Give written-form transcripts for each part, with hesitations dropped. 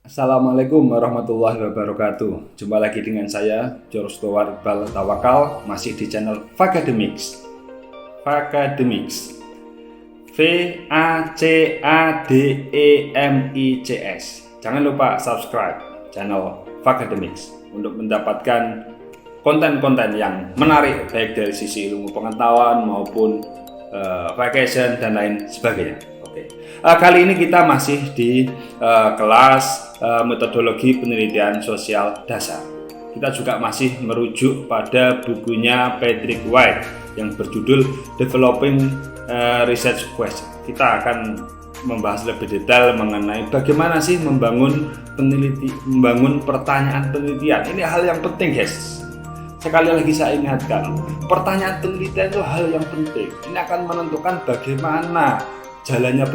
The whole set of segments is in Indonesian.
Assalamualaikum warahmatullahi wabarakatuh. Jumpa lagi dengan saya Jorostowar Iqbal Tawakal, masih di channel Facademics. Facademics. Facademics. Jangan lupa subscribe channel Facademics untuk mendapatkan konten-konten yang menarik baik dari sisi ilmu pengetahuan maupun vacation dan lain sebagainya. Oke. Kali ini kita masih di kelas metodologi penelitian sosial dasar. Kita juga masih merujuk pada bukunya Patrick White yang berjudul Developing Research Question. Kita akan membahas lebih detail mengenai bagaimana sih membangun pertanyaan penelitian. Ini hal yang penting, guys. Sekali lagi saya ingatkan, pertanyaan penelitian itu hal yang penting. Ini akan menentukan bagaimana jalannya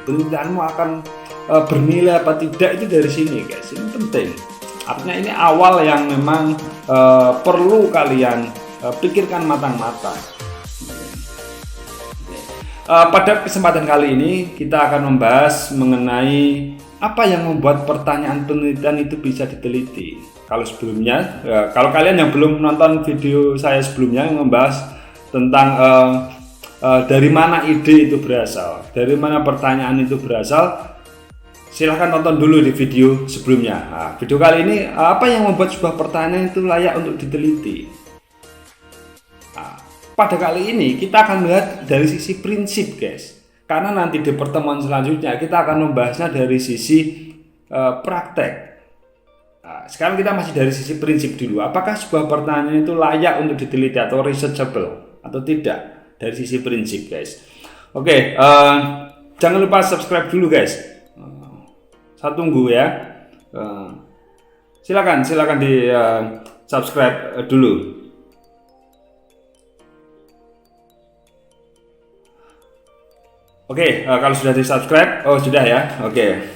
penelitianmu akan bernilai apa tidak, itu dari sini, guys. Ini penting. Artinya ini awal yang memang perlu kalian pikirkan matang-matang. Pada kesempatan kali ini kita akan membahas mengenai apa yang membuat pertanyaan penelitian itu bisa diteliti. Kalau kalian yang belum nonton video saya sebelumnya yang membahas tentang dari mana ide itu berasal, dari mana pertanyaan itu berasal, silahkan tonton dulu di video sebelumnya. Video kali ini, apa yang membuat sebuah pertanyaan itu layak untuk diteliti. Pada kali ini kita akan melihat dari sisi prinsip, guys. Karena nanti di pertemuan selanjutnya kita akan membahasnya dari sisi praktek. Sekarang kita masih dari sisi prinsip dulu. Apakah sebuah pertanyaan itu layak untuk diteliti atau researchable atau tidak? Dari sisi prinsip, guys. Oke, jangan lupa subscribe dulu, guys. Saya tunggu ya. Silakan di subscribe dulu. Oke, kalau sudah di subscribe, sudah ya. Oke.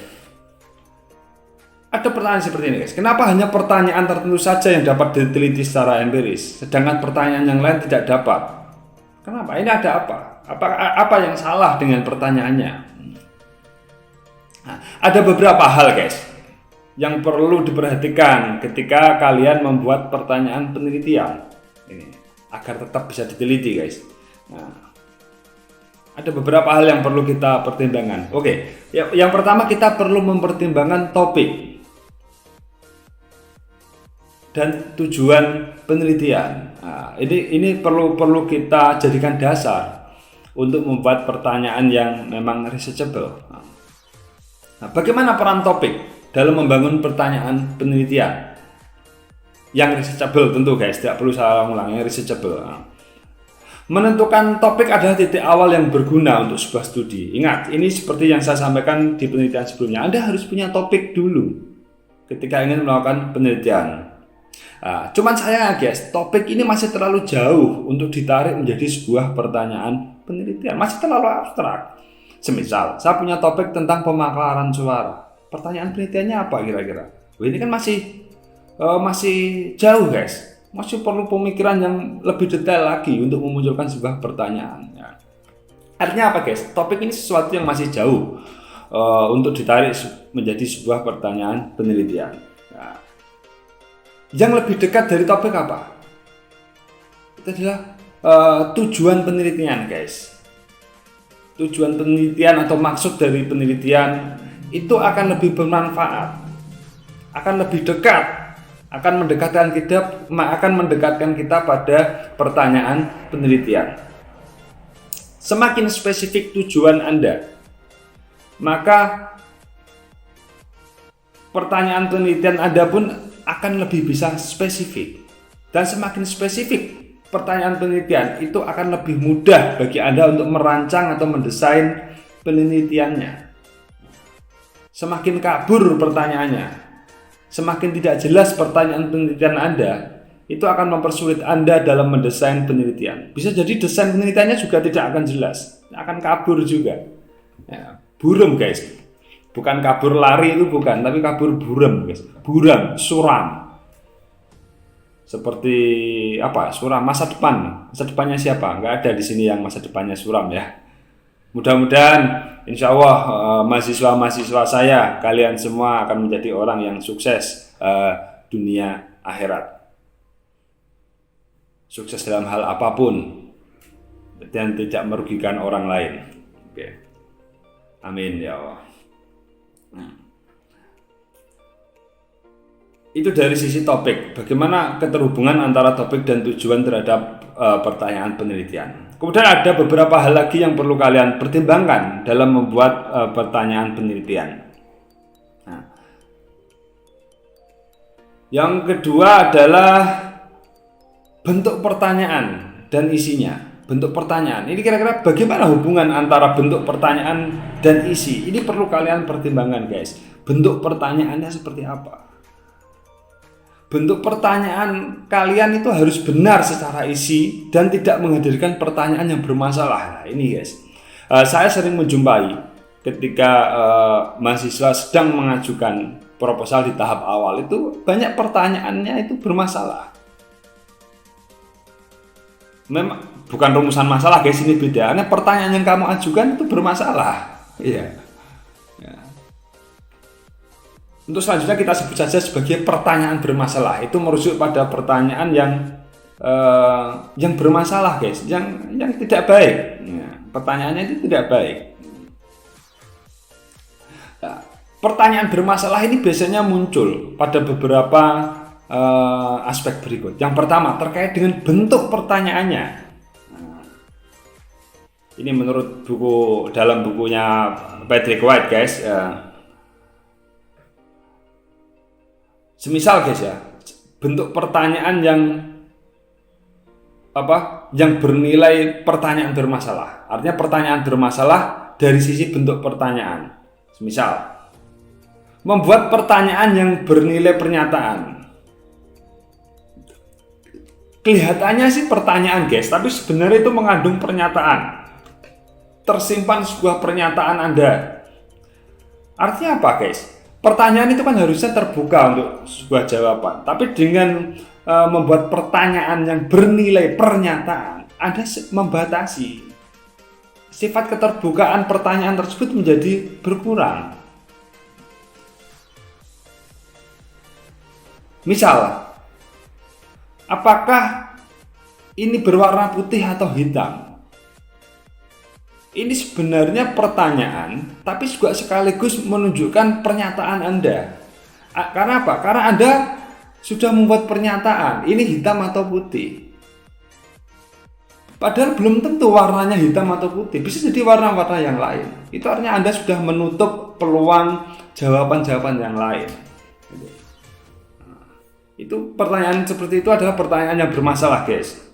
Ada pertanyaan seperti ini, guys. Kenapa hanya pertanyaan tertentu saja yang dapat diteliti secara empiris, sedangkan pertanyaan yang lain tidak dapat? Kenapa? Ini ada apa? Apa yang salah dengan pertanyaannya? Nah, ada beberapa hal, guys, yang perlu diperhatikan ketika kalian membuat pertanyaan penelitian ini agar tetap bisa diteliti, guys. Nah, ada beberapa hal yang perlu kita pertimbangkan. Oke, yang pertama kita perlu mempertimbangkan topik dan tujuan penelitian. Nah, ini perlu kita jadikan dasar untuk membuat pertanyaan yang memang researchable. Nah, bagaimana peran topik dalam membangun pertanyaan penelitian yang researchable? Tentu, guys, tidak perlu saya ulang, yang researchable. Nah, menentukan topik adalah titik awal yang berguna untuk sebuah studi. Ingat, ini seperti yang saya sampaikan di penelitian sebelumnya. Anda harus punya topik dulu ketika ingin melakukan penelitian. Cuman sayang, guys, topik ini masih terlalu jauh untuk ditarik menjadi sebuah pertanyaan penelitian. Masih terlalu abstrak. Semisal, saya punya topik tentang pemaklaran suara. Pertanyaan penelitiannya apa kira-kira? Ini kan masih jauh, guys. Masih perlu pemikiran yang lebih detail lagi untuk memunculkan sebuah pertanyaan. Artinya apa, guys? Topik ini sesuatu yang masih jauh untuk ditarik menjadi sebuah pertanyaan penelitian. Yang lebih dekat dari topik apa? Itu adalah tujuan penelitian, guys. Tujuan penelitian atau maksud dari penelitian itu akan lebih bermanfaat, akan lebih dekat, akan mendekatkan kita pada pertanyaan penelitian. Semakin spesifik tujuan Anda, maka pertanyaan penelitian Anda pun akan lebih bisa spesifik. Dan semakin spesifik pertanyaan penelitian, itu akan lebih mudah bagi Anda untuk merancang atau mendesain penelitiannya. Semakin kabur pertanyaannya, semakin tidak jelas pertanyaan penelitian Anda, itu akan mempersulit Anda dalam mendesain penelitian. Bisa jadi desain penelitiannya juga tidak akan jelas, akan kabur juga. Buram, guys. Bukan kabur lari, itu bukan, tapi kabur buram, guys. Buram, suram. Seperti apa? Suram masa depan. Masa depannya siapa? Enggak ada di sini yang masa depannya suram, ya. Mudah-mudahan insya Allah mahasiswa-mahasiswa saya, kalian semua akan menjadi orang yang sukses dunia akhirat. Sukses dalam hal apapun dan tidak merugikan orang lain. Oke. Amin ya Allah. Nah, itu dari sisi topik, bagaimana keterhubungan antara topik dan tujuan terhadap pertanyaan penelitian. Kemudian ada beberapa hal lagi yang perlu kalian pertimbangkan dalam membuat pertanyaan penelitian. Nah, yang kedua adalah bentuk pertanyaan dan isinya. Bentuk pertanyaan, ini kira-kira bagaimana hubungan antara bentuk pertanyaan dan isi? Ini perlu kalian pertimbangkan guys. Bentuk pertanyaannya seperti apa? Bentuk pertanyaan kalian itu harus benar secara isi dan tidak menghadirkan pertanyaan yang bermasalah. Nah, ini guys, saya sering menjumpai ketika mahasiswa sedang mengajukan proposal di tahap awal itu banyak pertanyaannya itu bermasalah. Memang bukan rumusan masalah guys, ini beda. Karena pertanyaan yang kamu ajukan itu bermasalah. Iya. Ya. Untuk selanjutnya kita sebut saja sebagai pertanyaan bermasalah. Itu merujuk pada pertanyaan yang bermasalah guys, yang tidak baik. Ya, pertanyaannya itu tidak baik. Nah, pertanyaan bermasalah ini biasanya muncul pada beberapa aspek berikut. Yang pertama terkait dengan bentuk pertanyaannya. Nah, ini menurut dalam bukunya Patrick White guys. Semisal guys ya, bentuk pertanyaan yang bernilai pertanyaan bermasalah. Artinya pertanyaan bermasalah dari sisi bentuk pertanyaan. Semisal membuat pertanyaan yang bernilai pernyataan. Kelihatannya sih pertanyaan guys, tapi sebenarnya itu mengandung pernyataan. Tersimpan sebuah pernyataan Anda. Artinya apa guys? Pertanyaan itu kan harusnya terbuka untuk sebuah jawaban. Tapi dengan membuat pertanyaan yang bernilai pernyataan, Anda membatasi. Sifat keterbukaan pertanyaan tersebut menjadi berkurang. Misal, apakah ini berwarna putih atau hitam? Ini sebenarnya pertanyaan, tapi juga sekaligus menunjukkan pernyataan Anda. Karena apa? Karena Anda sudah membuat pernyataan, ini hitam atau putih. Padahal belum tentu warnanya hitam atau putih, bisa jadi warna-warna yang lain. Itu artinya Anda sudah menutup peluang jawaban-jawaban yang lain. Itu pertanyaan seperti itu adalah pertanyaan yang bermasalah guys.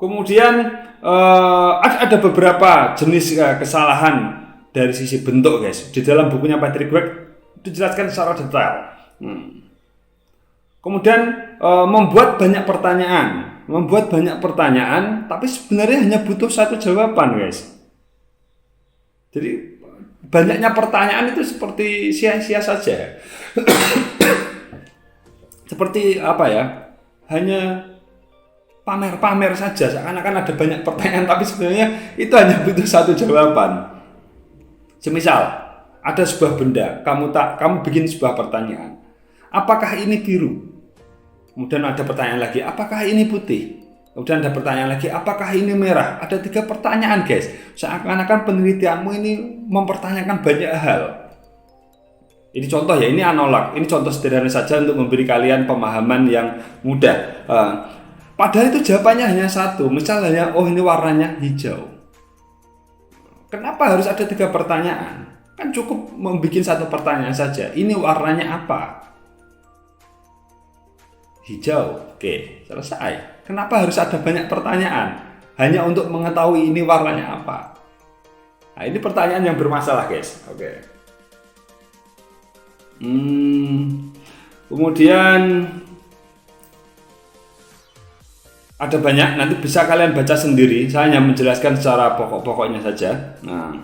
Kemudian ada beberapa jenis kesalahan dari sisi bentuk guys. Di dalam bukunya Patrick White dijelaskan secara detail. Kemudian membuat banyak pertanyaan, tapi sebenarnya hanya butuh satu jawaban guys. Jadi banyaknya pertanyaan itu seperti sia-sia saja. Seperti apa ya? Hanya pamer-pamer saja, seakan-akan ada banyak pertanyaan, tapi sebenarnya itu hanya butuh satu jawaban. Semisal ada sebuah benda, kamu bikin sebuah pertanyaan. Apakah ini biru? Kemudian ada pertanyaan lagi, apakah ini putih? Kemudian ada pertanyaan lagi, apakah ini merah? Ada 3 pertanyaan guys. Seakan-akan penelitianmu ini mempertanyakan banyak hal. Ini contoh ya, ini analog. Ini contoh sederhana saja untuk memberi kalian pemahaman yang mudah. Padahal itu jawabannya hanya satu. Misalnya, oh ini warnanya hijau. Kenapa harus ada 3 pertanyaan? Kan cukup membuat satu pertanyaan saja. Ini warnanya apa? Hijau. Oke, selesai. Kenapa harus ada banyak pertanyaan? Hanya untuk mengetahui ini warnanya apa? Nah, ini pertanyaan yang bermasalah, guys. Oke. Kemudian ada banyak, nanti bisa kalian baca sendiri. Saya hanya menjelaskan secara pokok-pokoknya saja. Nah,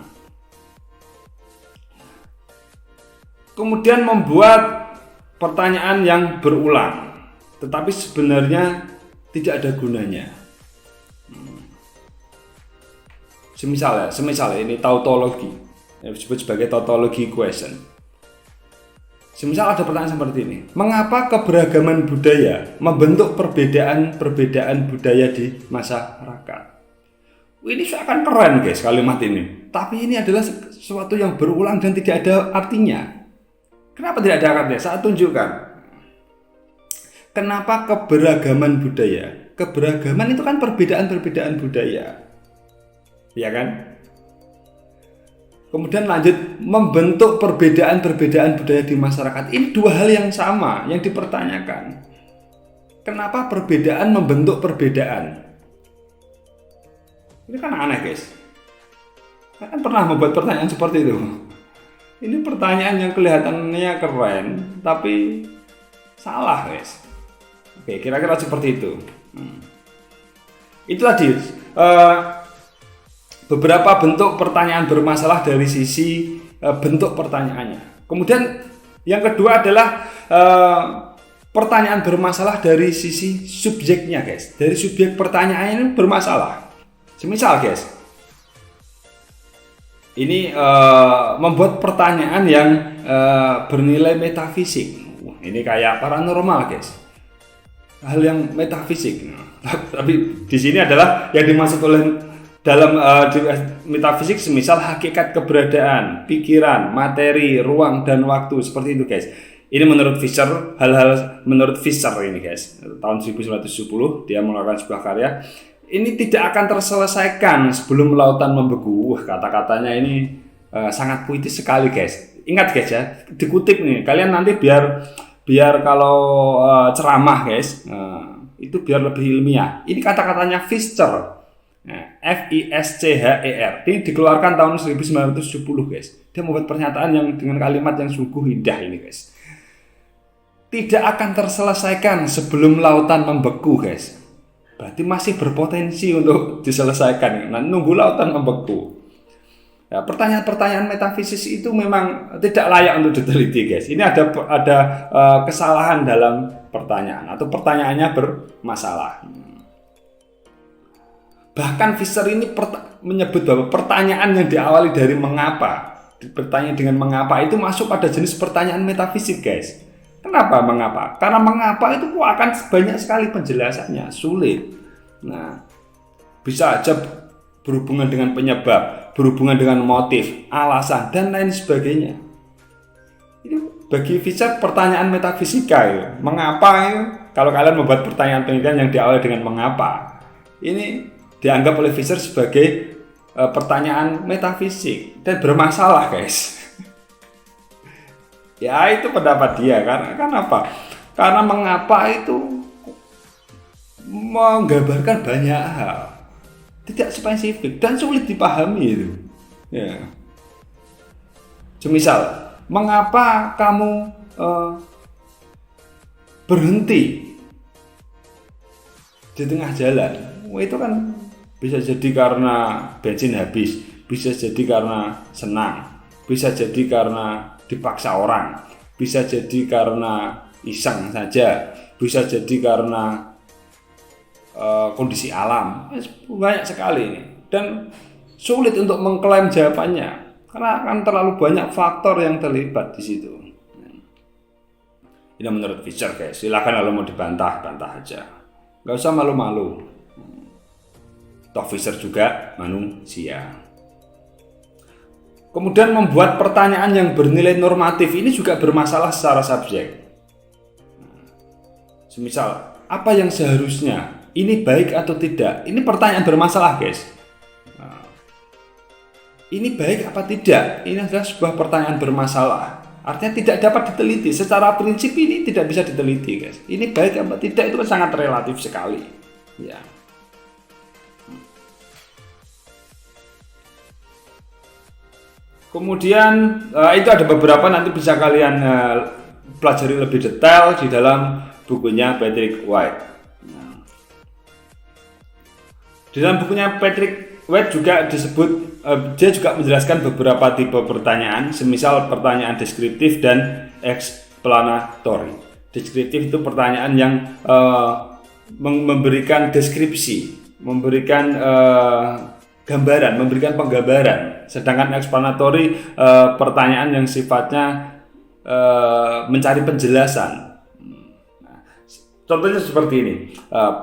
kemudian membuat pertanyaan yang berulang, tetapi sebenarnya tidak ada gunanya. Semisal ini tautologi, yang disebut sebagai tautology question. Semisal ada pertanyaan seperti ini, mengapa keberagaman budaya membentuk perbedaan budaya di masyarakat? Ini seakan keren guys kalimat ini, tapi ini adalah sesuatu yang berulang dan tidak ada artinya. Kenapa tidak ada artinya? Saya tunjukkan. Kenapa keberagaman budaya? Keberagaman itu kan perbedaan budaya, ya kan? Kemudian lanjut, membentuk perbedaan budaya di masyarakat. Ini dua hal yang sama yang dipertanyakan. Kenapa perbedaan membentuk perbedaan? Ini kan aneh guys. Saya kan pernah membuat pertanyaan seperti itu. Ini pertanyaan yang kelihatannya keren, tapi salah guys. Oke, kira-kira seperti itu. Itu tadi beberapa bentuk pertanyaan bermasalah dari sisi bentuk pertanyaannya. Kemudian yang kedua adalah pertanyaan bermasalah dari sisi subjeknya guys. Dari subjek pertanyaan ini bermasalah. Semisal guys, ini membuat pertanyaan yang bernilai metafisik. Ini kayak paranormal guys, hal yang metafisik. Tapi di sini adalah yang dimaksud oleh dalam metafisik, semisal hakikat keberadaan, pikiran, materi, ruang dan waktu, seperti itu guys. Ini menurut Fisher, menurut Fisher ini guys, tahun 1970 dia mengeluarkan sebuah karya. Ini tidak akan terselesaikan sebelum lautan membeku. Kata-katanya ini sangat puitis sekali guys. Ingat guys ya, dikutip nih. Kalian nanti biar kalau ceramah guys, itu biar lebih ilmiah. Ini kata-katanya Fisher, Fischer. Ini dikeluarkan tahun 1970 guys. Dia membuat pernyataan yang dengan kalimat yang sungguh indah ini guys. Tidak akan terselesaikan sebelum lautan membeku guys. Berarti masih berpotensi untuk diselesaikan. Nah, nunggu lautan membeku. Ya, pertanyaan-pertanyaan metafisis itu memang tidak layak untuk diteliti, guys. Ini ada kesalahan dalam pertanyaan atau pertanyaannya bermasalah. Bahkan Fisher ini menyebut bahwa pertanyaan yang diawali dari mengapa, bertanya dengan mengapa itu masuk pada jenis pertanyaan metafisik, guys. Kenapa mengapa? Karena mengapa itu akan banyak sekali penjelasannya, sulit. Nah, bisa aja berhubungan dengan penyebab, berhubungan dengan motif, alasan, dan lain sebagainya. Ini bagi Fisher pertanyaan metafisika itu. Mengapa itu? Kalau kalian membuat pertanyaan penelitian yang diawali dengan mengapa, ini dianggap oleh Fisher sebagai pertanyaan metafisik dan bermasalah, guys. Ya itu pendapat dia, karena apa? Karena mengapa itu menggambarkan banyak hal, tidak spesifik dan sulit dipahami itu. Ya. Semisal, mengapa kamu berhenti di tengah jalan? Itu kan bisa jadi karena bensin habis, bisa jadi karena senang, bisa jadi karena dipaksa orang, bisa jadi karena iseng saja, bisa jadi karena kondisi alam. Banyak sekali ini dan sulit untuk mengklaim jawabannya karena akan terlalu banyak faktor yang terlibat di situ. Ini menurut Fisher, guys. Silakan kalau mau dibantah aja, nggak usah malu-malu. Toh Fisher juga manusia. Kemudian membuat pertanyaan yang bernilai normatif ini juga bermasalah secara subjek. Semisal, apa yang seharusnya? Ini baik atau tidak? Ini pertanyaan bermasalah, guys. Ini baik apa tidak? Ini adalah sebuah pertanyaan bermasalah. Artinya tidak dapat diteliti. Secara prinsip ini tidak bisa diteliti, guys. Ini baik apa tidak itu sangat relatif sekali. Ya. Kemudian itu ada beberapa, nanti bisa kalian pelajari lebih detail di dalam bukunya Patrick White. Di dalam bukunya Patrick White juga disebut, dia juga menjelaskan beberapa tipe pertanyaan, semisal pertanyaan deskriptif dan explanatory. Deskriptif itu pertanyaan yang memberikan deskripsi, memberikan gambaran, memberikan penggambaran. Sedangkan explanatory pertanyaan yang sifatnya mencari penjelasan. Contohnya seperti ini.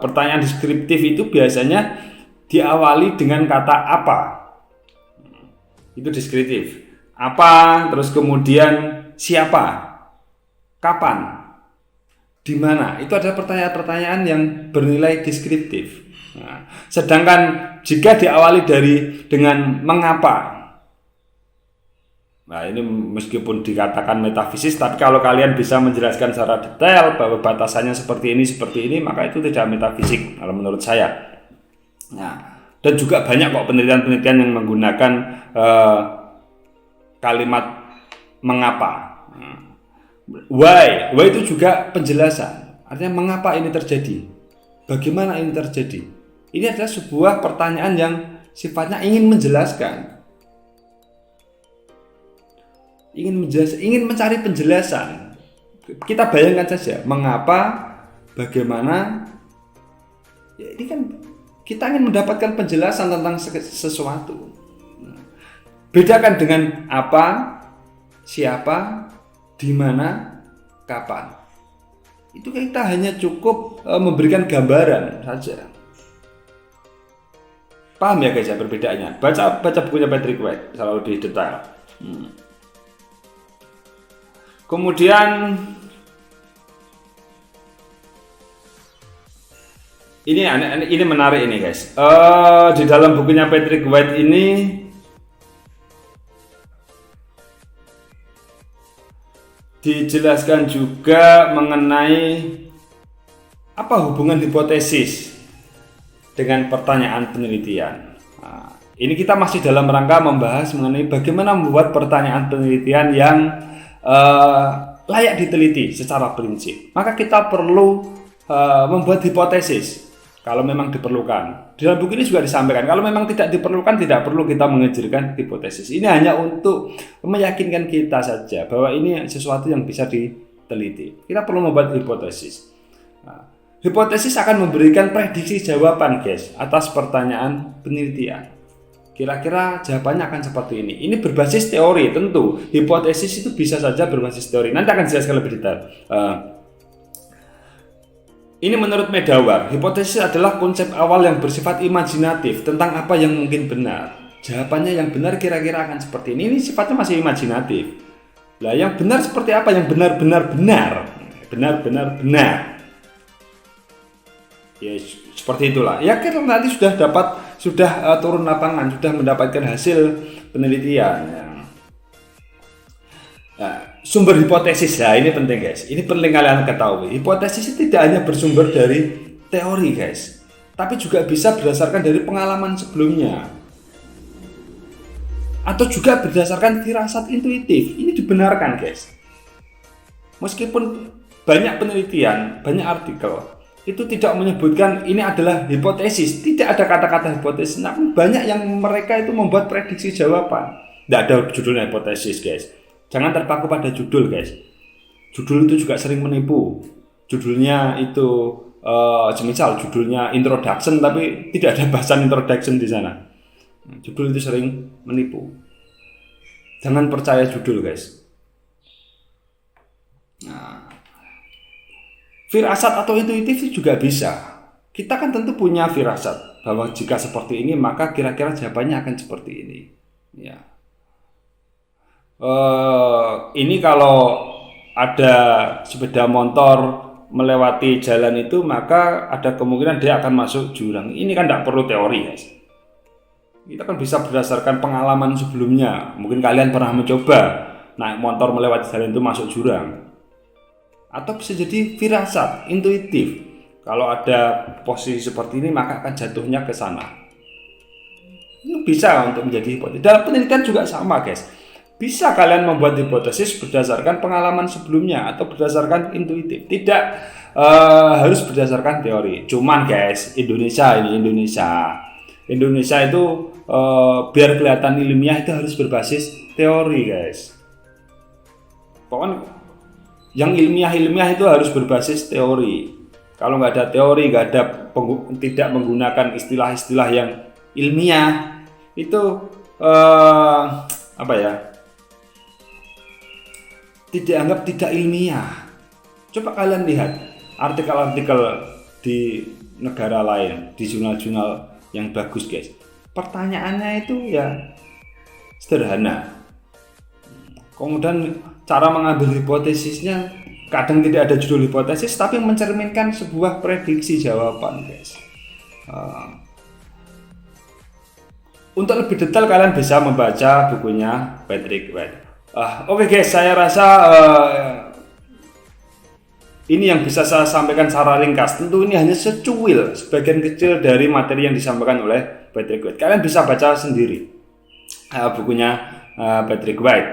Pertanyaan deskriptif itu biasanya diawali dengan kata apa. Itu deskriptif. Apa, terus kemudian siapa, kapan, di mana. Itu adalah pertanyaan-pertanyaan yang bernilai deskriptif. Nah, sedangkan jika diawali dengan mengapa. Nah, ini meskipun dikatakan metafisis, tapi kalau kalian bisa menjelaskan secara detail bahwa batasannya seperti ini, maka itu tidak metafisik kalau menurut saya. Nah, dan juga banyak kok penelitian-penelitian yang menggunakan kalimat mengapa. Why itu juga penjelasan. Artinya mengapa ini terjadi, bagaimana ini terjadi. Ini adalah sebuah pertanyaan yang sifatnya ingin menjelaskan, ingin mencari penjelasan. Kita bayangkan saja, mengapa, bagaimana. Ya, ini kan kita ingin mendapatkan penjelasan tentang sesuatu. Bedakan dengan apa, siapa, di mana, kapan. Itu kita hanya cukup memberikan gambaran saja. Paham ya guys ya perbedaannya? Baca bukunya Patrick White secara lebih detail. Kemudian ini menarik ini guys. Di dalam bukunya Patrick White ini dijelaskan juga mengenai apa hubungan hipotesis dengan pertanyaan penelitian. Nah, ini kita masih dalam rangka membahas mengenai bagaimana membuat pertanyaan penelitian yang layak diteliti secara prinsip. Maka kita perlu membuat hipotesis kalau memang diperlukan. Di dalam buku ini juga disampaikan kalau memang tidak diperlukan, tidak perlu kita mengejarkan hipotesis. Ini hanya untuk meyakinkan kita saja bahwa ini sesuatu yang bisa diteliti. Kita perlu membuat hipotesis. Nah, hipotesis akan memberikan prediksi jawaban guys atas pertanyaan penelitian. Kira-kira jawabannya akan seperti ini. Ini berbasis teori tentu. Hipotesis itu bisa saja berbasis teori. Nanti akan dijelaskan lebih detail. Ini menurut Medawar, hipotesis adalah konsep awal yang bersifat imajinatif tentang apa yang mungkin benar. Jawabannya yang benar kira-kira akan seperti ini. Ini sifatnya masih imajinatif. Lah yang benar seperti apa? Yang benar-benar benar. Benar-benar. Ya seperti itulah. Ya kita nanti sudah turun lapangan, sudah mendapatkan hasil penelitian. Nah, sumber hipotesis, nah ini penting guys. Ini penting kalian ketahui. Hipotesis itu tidak hanya bersumber dari teori guys, tapi juga bisa berdasarkan dari pengalaman sebelumnya, atau juga berdasarkan firasat intuitif. Ini dibenarkan guys. Meskipun banyak penelitian, banyak artikel itu tidak menyebutkan ini adalah hipotesis, tidak ada kata-kata hipotesis. Namun banyak yang mereka itu membuat prediksi jawaban. Tidak ada judulnya hipotesis guys. Jangan terpaku pada judul guys. Judul itu juga sering menipu. Judulnya itu semisal judulnya introduction tapi tidak ada bahasan introduction di sana. Judul itu sering menipu. Jangan percaya judul guys. Nah, firasat atau intuitif itu juga bisa. Kita kan tentu punya firasat bahwa jika seperti ini maka kira-kira jawabannya akan seperti ini. Ya. Ini kalau ada sepeda motor melewati jalan itu maka ada kemungkinan dia akan masuk jurang. Ini kan tidak perlu teori guys. Kita kan bisa berdasarkan pengalaman sebelumnya. Mungkin kalian pernah mencoba naik motor melewati jalan itu masuk jurang. Atau bisa jadi firasat, intuitif. Kalau ada posisi seperti ini maka akan jatuhnya ke sana. Itu bisa untuk menjadi hipotesis. Dalam penelitian juga sama guys. Bisa kalian membuat hipotesis berdasarkan pengalaman sebelumnya atau berdasarkan intuitif. Tidak harus berdasarkan teori. Cuman guys, Indonesia itu biar kelihatan ilmiah itu harus berbasis teori guys. Pokoknya yang ilmiah itu harus berbasis teori. Kalau nggak ada teori, tidak menggunakan istilah-istilah yang ilmiah, itu dianggap tidak ilmiah. Coba kalian lihat artikel-artikel di negara lain, di jurnal-jurnal yang bagus guys. Pertanyaannya itu ya sederhana. Kemudian cara mengambil hipotesisnya kadang tidak ada judul hipotesis, tapi mencerminkan sebuah prediksi jawaban guys. Untuk lebih detail kalian bisa membaca bukunya Patrick White. Oke guys, saya rasa ini yang bisa saya sampaikan secara ringkas. Tentu ini hanya secuil, sebagian kecil dari materi yang disampaikan oleh Patrick White. Kalian bisa baca sendiri bukunya Patrick White,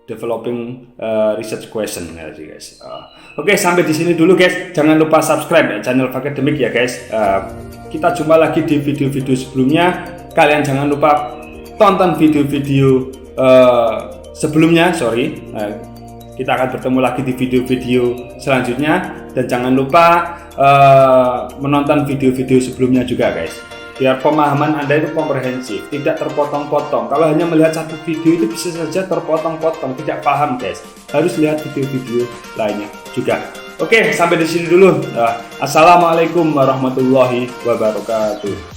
Developing Research Question guys. Oke, sampai di sini dulu guys. Jangan lupa subscribe channel Fakademik ya guys. Kita jumpa lagi di video-video sebelumnya. Kalian jangan lupa tonton video-video sebelumnya. Kita akan bertemu lagi di video-video selanjutnya, dan jangan lupa menonton video-video sebelumnya juga guys, biar pemahaman Anda itu komprehensif, tidak terpotong-potong. Kalau hanya melihat satu video itu bisa saja terpotong-potong, tidak paham guys. Harus lihat video-video lainnya juga. Oke, sampai di sini dulu. Assalamualaikum warahmatullahi wabarakatuh.